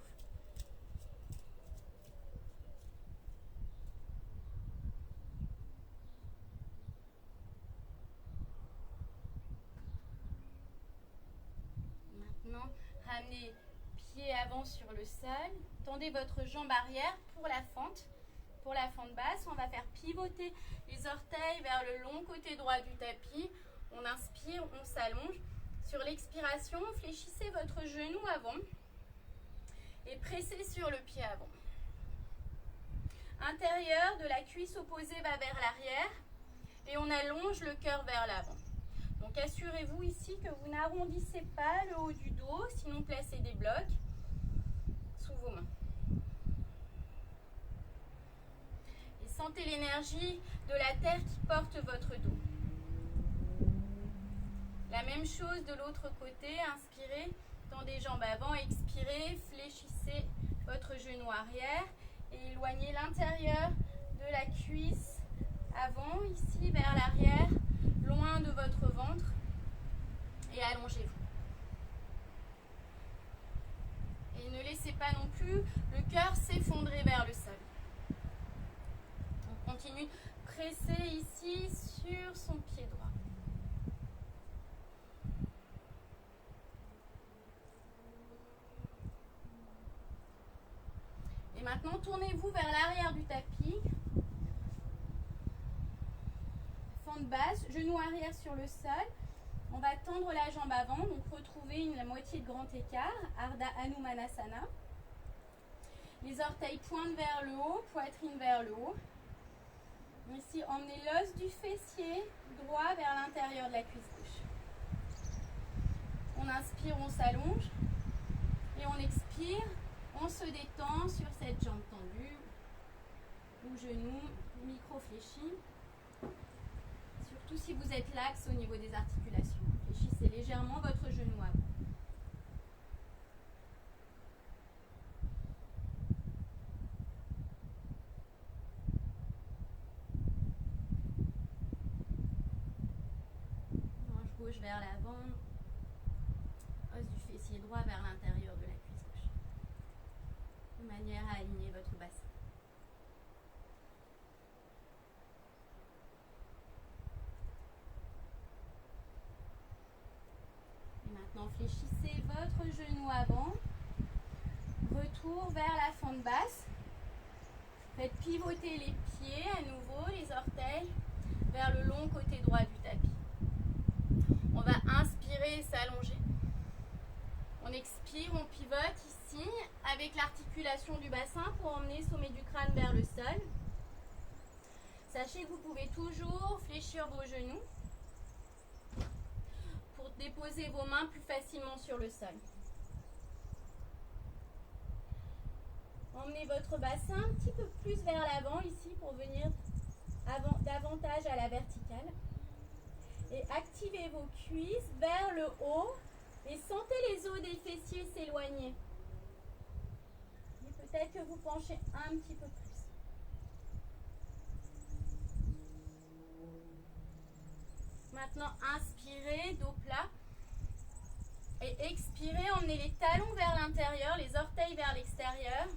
Maintenant, ramenez pied avant sur le sol. Tendez votre jambe arrière pour la fente. Pour la fente basse, on va faire pivoter les orteils vers le long côté droit du tapis. On inspire, on s'allonge. Sur l'expiration, fléchissez votre genou avant et pressez sur le pied avant. Intérieur de la cuisse opposée va vers l'arrière et on allonge le cœur vers l'avant. Donc assurez-vous ici que vous n'arrondissez pas le haut du dos, sinon placez des blocs. sous vos mains. Et sentez l'énergie de la terre qui porte votre dos. La même chose de l'autre côté, inspirez, tendez jambes avant, expirez, fléchissez votre genou arrière et éloignez l'intérieur de la cuisse avant, ici vers l'arrière, loin de votre ventre et allongez-vous. Et ne laissez pas non plus le cœur s'effondrer vers le sol. On continue, presser ici sur son pied droit. Et maintenant, tournez-vous vers l'arrière du tapis. Fente basse, genou arrière sur le sol. On va tendre la jambe avant, donc retrouver la moitié de grand écart, Ardha Hanumanasana. Les orteils pointent vers le haut, poitrine vers le haut. Ici, emmenez l'os du fessier droit vers l'intérieur de la cuisse gauche. On inspire, on s'allonge. Et on expire, on se détend sur cette jambe tendue. Ou genou, micro fléchi. Surtout si vous êtes laxe au niveau des articulations. Fléchissez légèrement votre genou avant. Hanche gauche vers l'avant. Os du fessier droit vers l'intérieur de la cuisse gauche. De manière à aligner votre bassin. Maintenant, fléchissez votre genou avant. Retour vers la fente basse. Faites pivoter les pieds à nouveau, les orteils, vers le long côté droit du tapis. On va inspirer et s'allonger. On expire, on pivote ici avec l'articulation du bassin pour emmener le sommet du crâne vers le sol. Sachez que vous pouvez toujours fléchir vos genoux pour déposer vos mains plus facilement sur le sol. Emmenez votre bassin un petit peu plus vers l'avant ici pour venir davantage à la verticale. Et activez vos cuisses vers le haut et sentez les os des fessiers s'éloigner. Et peut-être que vous penchez un petit peu plus. Maintenant, inspirez, dos plat. Et expirez, emmenez les talons vers l'intérieur, les orteils vers l'extérieur.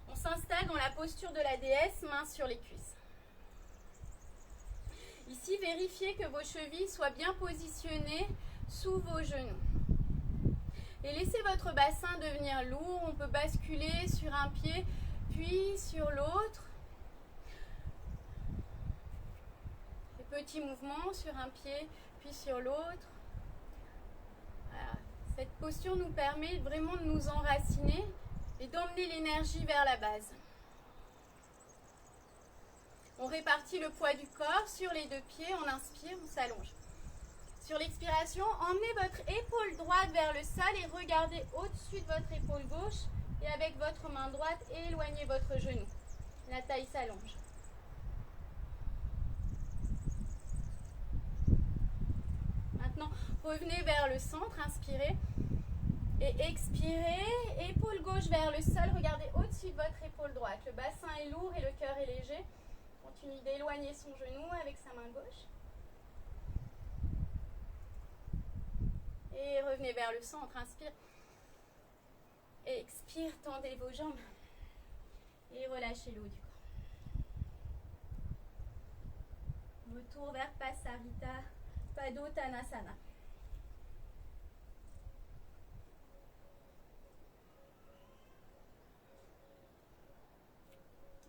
On s'installe dans la posture de la déesse, mains sur les cuisses. Ici, vérifiez que vos chevilles soient bien positionnées sous vos genoux. Et laissez votre bassin devenir lourd. On peut basculer sur un pied, puis sur l'autre. Des petits mouvements sur un pied, puis sur l'autre. Voilà. Cette posture nous permet vraiment de nous enraciner et d'emmener l'énergie vers la base. On répartit le poids du corps sur les deux pieds, on inspire, on s'allonge. Sur l'expiration, emmenez votre épaule droite vers le sol et regardez au-dessus de votre épaule gauche et avec votre main droite, éloignez votre genou. La taille s'allonge. Maintenant, revenez vers le centre, inspirez. Et expirez, épaule gauche vers le sol, regardez au-dessus de votre épaule droite. Le bassin est lourd et le cœur est léger. Continuez d'éloigner son genou avec sa main gauche. Et revenez vers le centre, inspire. Et expire, tendez vos jambes. Et relâchez le haut du corps. Retour vers Pasarita Padottanasana.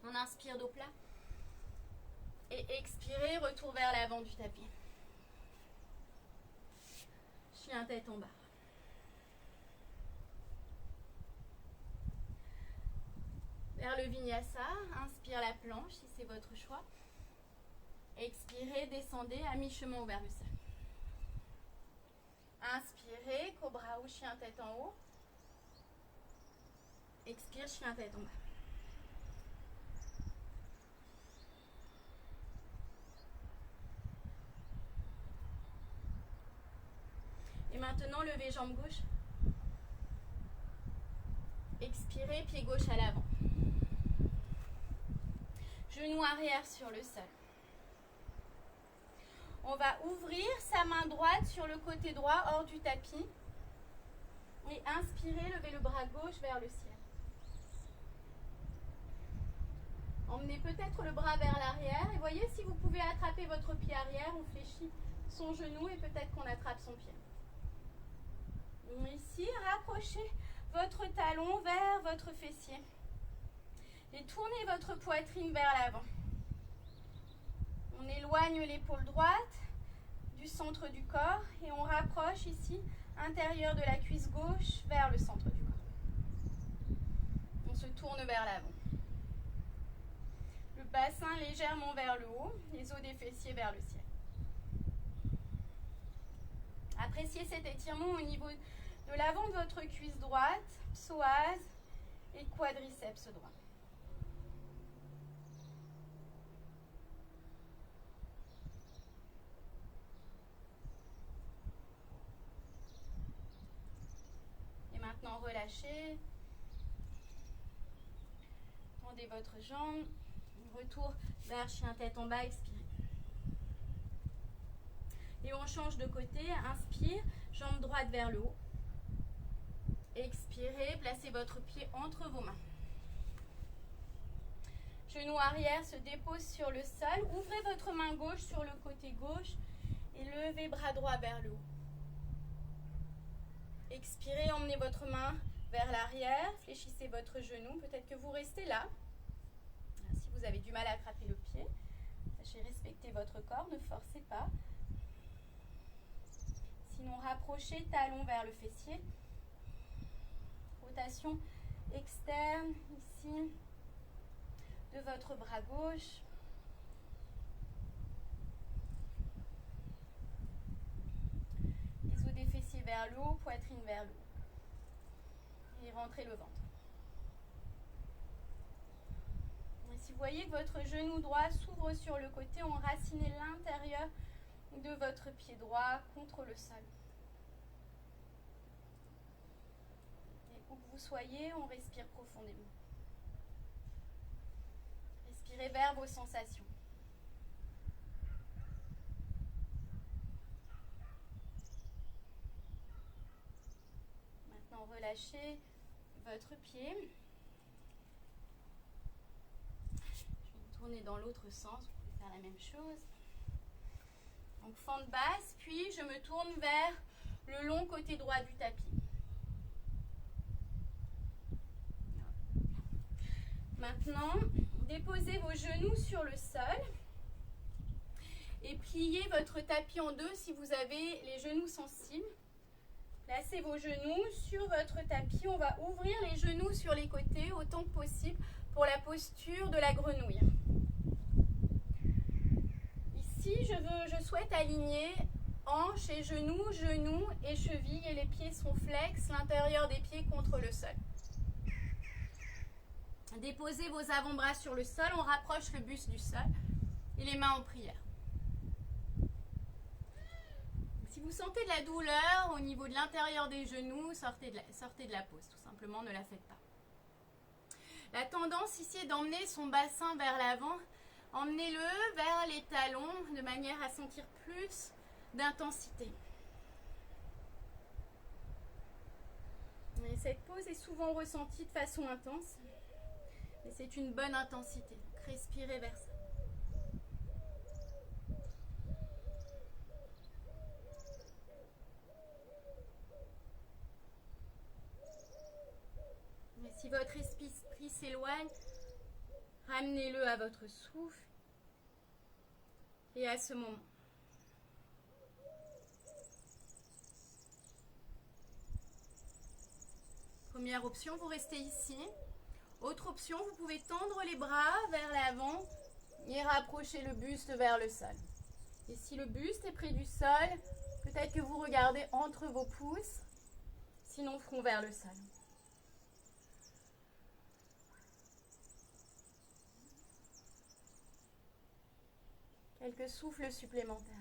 On inspire dos plat. Et expirez, retour vers l'avant du tapis. Chien tête en bas. Vers le vinyasa, inspire la planche si c'est votre choix. Expirez, descendez à mi-chemin vers le sol. Inspirez, cobra ou chien tête en haut. Expire, chien tête en bas. Et maintenant, levez jambe gauche. Expirez, pied gauche à l'avant. Genou arrière sur le sol. On va ouvrir sa main droite sur le côté droit hors du tapis. Et inspirez, levez le bras gauche vers le ciel. Emmenez peut-être le bras vers l'arrière. Et voyez si vous pouvez attraper votre pied arrière. On fléchit son genou et peut-être qu'on attrape son pied. Ici, rapprochez votre talon vers votre fessier. Et tournez votre poitrine vers l'avant. On éloigne l'épaule droite du centre du corps et on rapproche ici intérieur de la cuisse gauche vers le centre du corps. On se tourne vers l'avant. Le bassin légèrement vers le haut, les os des fessiers vers le ciel. Appréciez cet étirement au niveau de l'avant de votre cuisse droite, psoas et quadriceps droit. Et maintenant relâchez. Tendez votre jambe. Retour vers chien tête en bas, expirez. Et on change de côté, inspire, jambe droite vers le haut. Expirez, placez votre pied entre vos mains. Genou arrière se dépose sur le sol. Ouvrez votre main gauche sur le côté gauche et levez bras droit vers le haut. Expirez, emmenez votre main vers l'arrière, fléchissez votre genou. Peut-être que vous restez là. Si vous avez du mal à attraper le pied, sachez respecter votre corps, ne forcez pas. Sinon, rapprochez talon vers le fessier. Rotation externe, ici, de votre bras gauche. Les os des fessiers vers le haut, poitrine vers le haut. Et rentrez le ventre. Et si vous voyez que votre genou droit s'ouvre sur le côté, enracinez l'intérieur de votre pied droit contre le sol. Et où que vous soyez, on respire profondément. Respirez vers vos sensations. Maintenant, relâchez votre pied. Je vais me tourner dans l'autre sens, vous pouvez faire la même chose. Donc fente basse, puis je me tourne vers le long côté droit du tapis. Maintenant, déposez vos genoux sur le sol et pliez votre tapis en deux si vous avez les genoux sensibles. Placez vos genoux sur votre tapis. On va ouvrir les genoux sur les côtés autant que possible pour la posture de la grenouille. Ici, je souhaite aligner hanches et genoux, genoux et chevilles et les pieds sont flex, l'intérieur des pieds contre le sol. Déposez vos avant-bras sur le sol, on rapproche le buste du sol et les mains en prière. Si vous sentez de la douleur au niveau de l'intérieur des genoux, sortez de la pose, tout simplement, ne la faites pas. La tendance ici est d'emmener son bassin vers l'avant. Emmenez-le vers les talons de manière à sentir plus d'intensité. Et cette pose est souvent ressentie de façon intense, mais c'est une bonne intensité. Donc respirez vers ça. Et si votre esprit s'éloigne, ramenez-le à votre souffle et à ce moment. Première option, vous restez ici. Autre option, vous pouvez tendre les bras vers l'avant et rapprocher le buste vers le sol. Et si le buste est près du sol, peut-être que vous regardez entre vos pouces, sinon front vers le sol. Quelques souffles supplémentaires.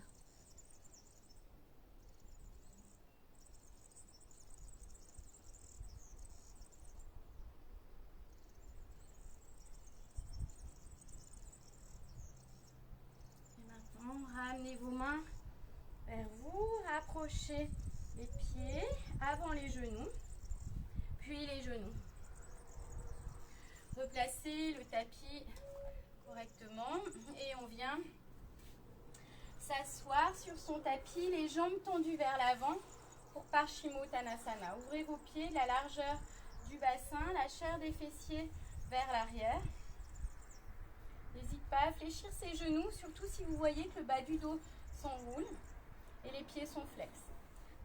Et maintenant, ramenez vos mains vers vous, rapprochez les pieds avant les genoux, puis les genoux. Replacez le tapis correctement et on vient s'asseoir sur son tapis, les jambes tendues vers l'avant pour Paschimottanasana. Ouvrez vos pieds de la largeur du bassin, la chair des fessiers vers l'arrière. N'hésitez pas à fléchir ses genoux, surtout si vous voyez que le bas du dos s'enroule et les pieds sont flex.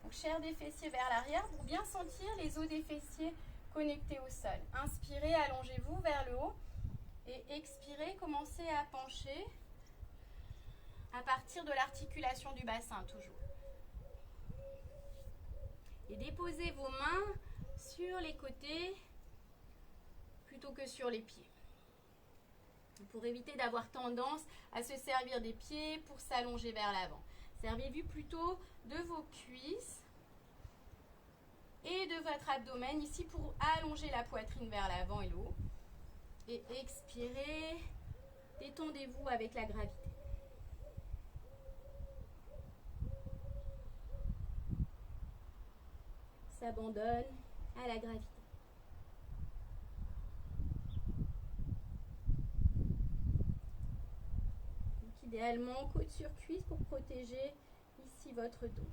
Donc chair des fessiers vers l'arrière pour bien sentir les os des fessiers connectés au sol. Inspirez, allongez-vous vers le haut et expirez, commencez à pencher à partir de l'articulation du bassin toujours. Et déposez vos mains sur les côtés plutôt que sur les pieds. Pour éviter d'avoir tendance à se servir des pieds pour s'allonger vers l'avant. Servez-vous plutôt de vos cuisses et de votre abdomen ici pour allonger la poitrine vers l'avant et le haut. Et expirez, détendez-vous avec la gravité. S'abandonne à la gravité. Donc, idéalement, côte sur cuisse pour protéger ici votre dos.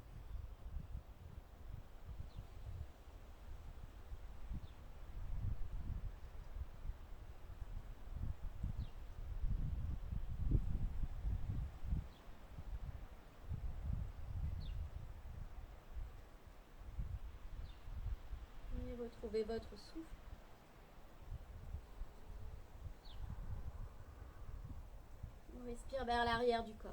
Retrouvez votre souffle. On respire vers l'arrière du corps.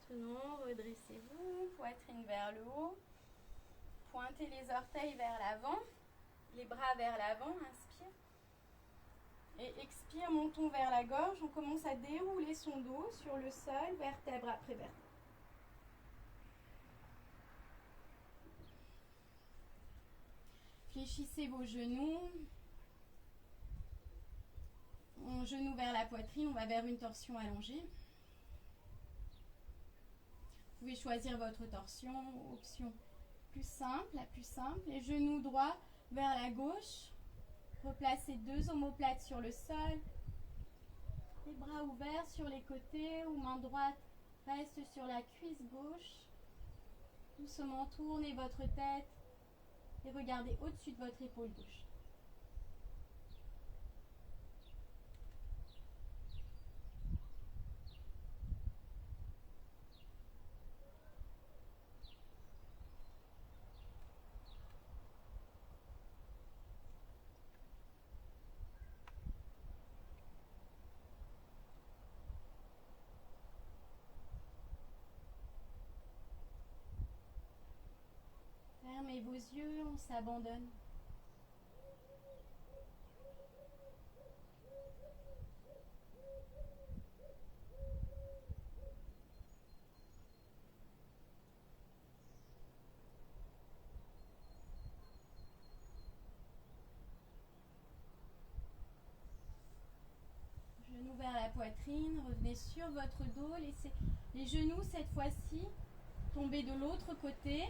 Maintenant, redressez-vous, poitrine vers le haut. Pointez les orteils vers l'avant, les bras vers l'avant, inspire. Et expire, montons vers la gorge. On commence à dérouler son dos sur le sol, vertèbre après vertèbre. Fléchissez vos genoux. Genoux vers la poitrine, on va vers une torsion allongée. Vous pouvez choisir votre torsion, option plus simple, la plus simple. Les genoux droits vers la gauche. Replacez 2 omoplates sur le sol. Les bras ouverts sur les côtés ou main droite reste sur la cuisse gauche. Doucement tournez votre tête et regardez au-dessus de votre épaule gauche. Fermez vos yeux, on s'abandonne. Genoux vers la poitrine, revenez sur votre dos, laissez les genoux cette fois-ci tomber de l'autre côté.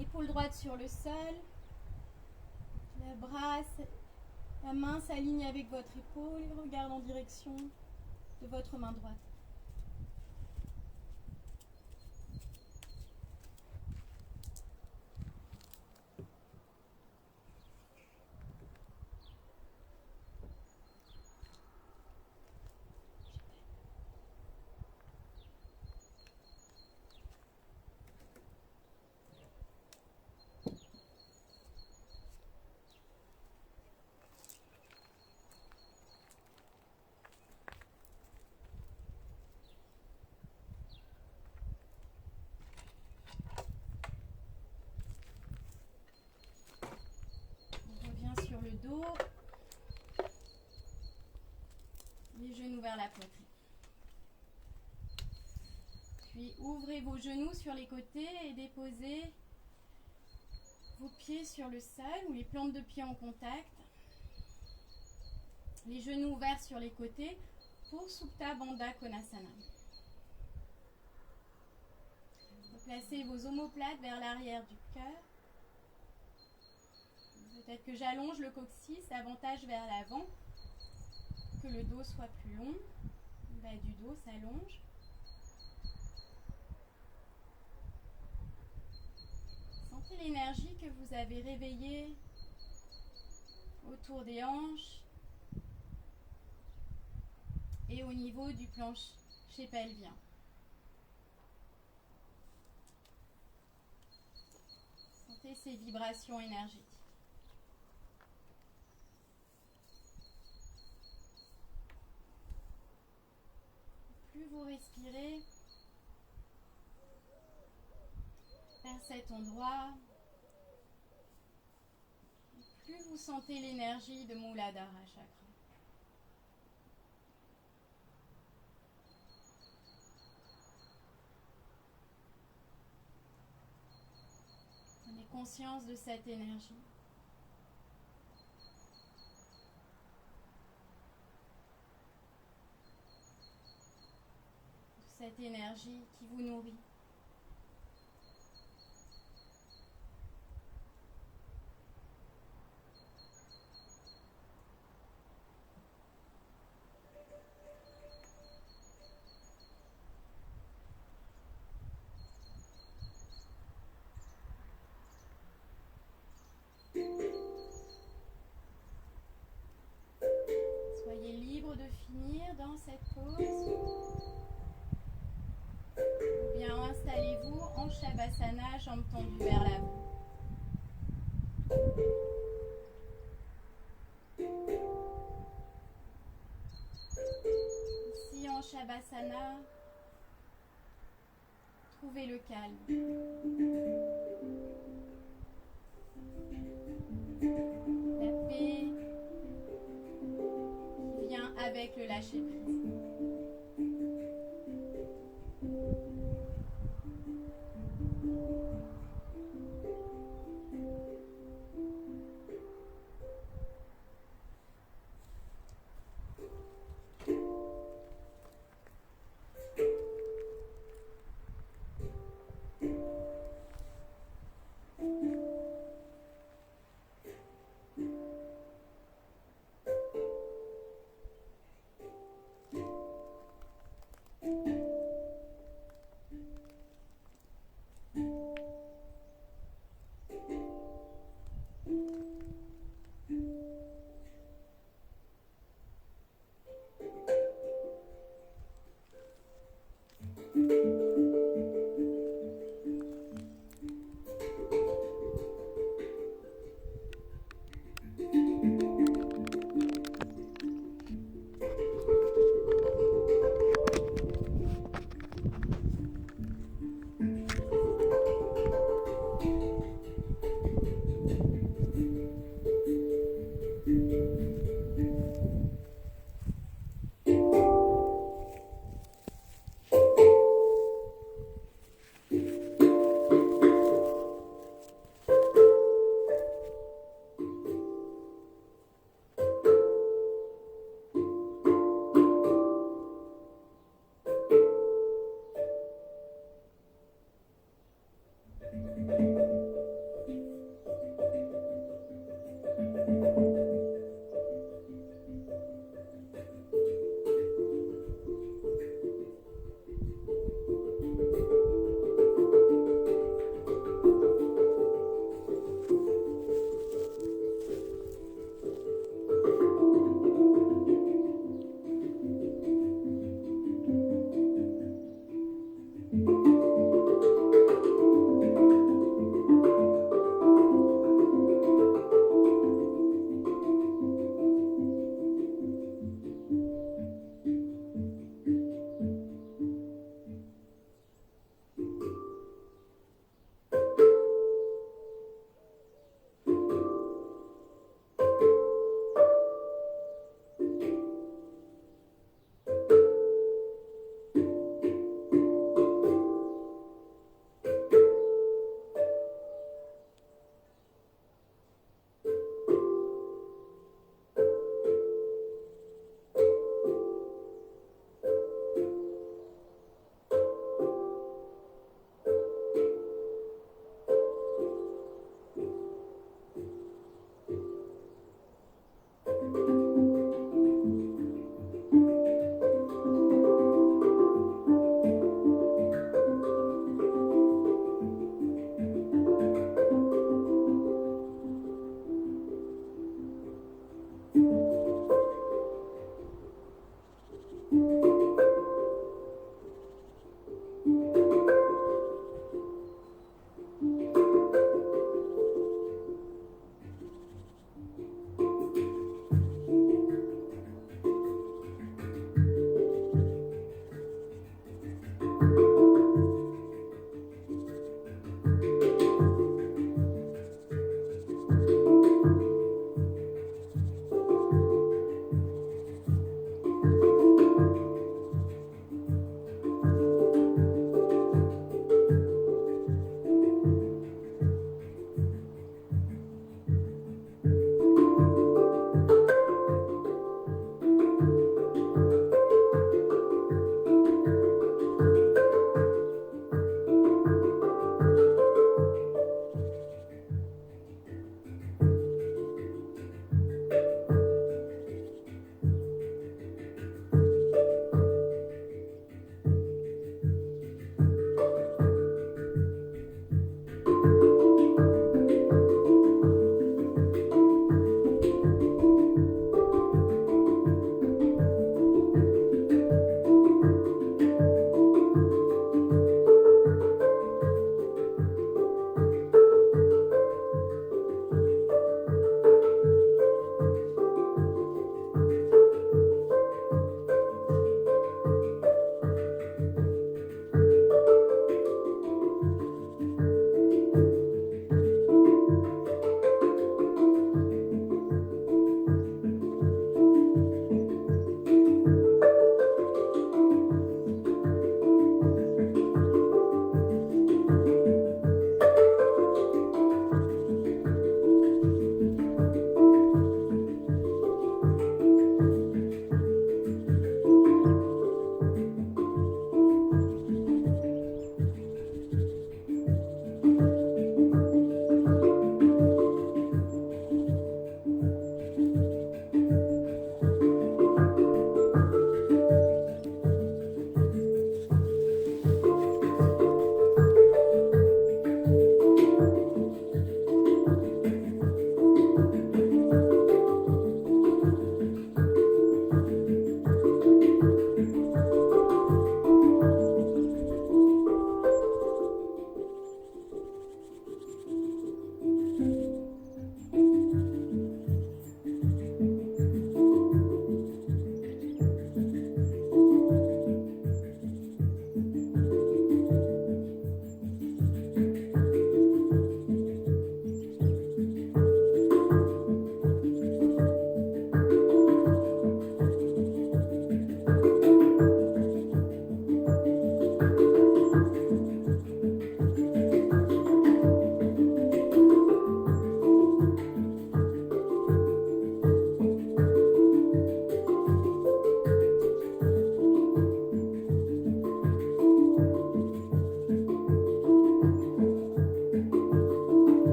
Épaule droite sur le sol, la main s'aligne avec votre épaule et regarde en direction de votre main droite. vers la poitrine. Puis ouvrez vos genoux sur les côtés et déposez vos pieds sur le sol ou les plantes de pied en contact. Les genoux ouverts sur les côtés pour Supta Bandha Konasana. Placez vos omoplates vers l'arrière du cœur. Peut-être que j'allonge le coccyx davantage vers l'avant, que le dos soit plus long. Le bas du dos s'allonge. Sentez l'énergie que vous avez réveillée autour des hanches et au niveau du plancher pelvien. Sentez ces vibrations énergétiques. Plus vous respirez vers cet endroit, plus vous sentez l'énergie de Muladhara Chakra. Prenez conscience de cette énergie. De cette énergie qui vous nourrit. Soyez libre de finir dans cette pause. Ou bien installez-vous en Shavasana, jambes tendues vers l'avant. Ici en Shavasana, trouvez le calme. La paix qui vient avec le lâcher prise.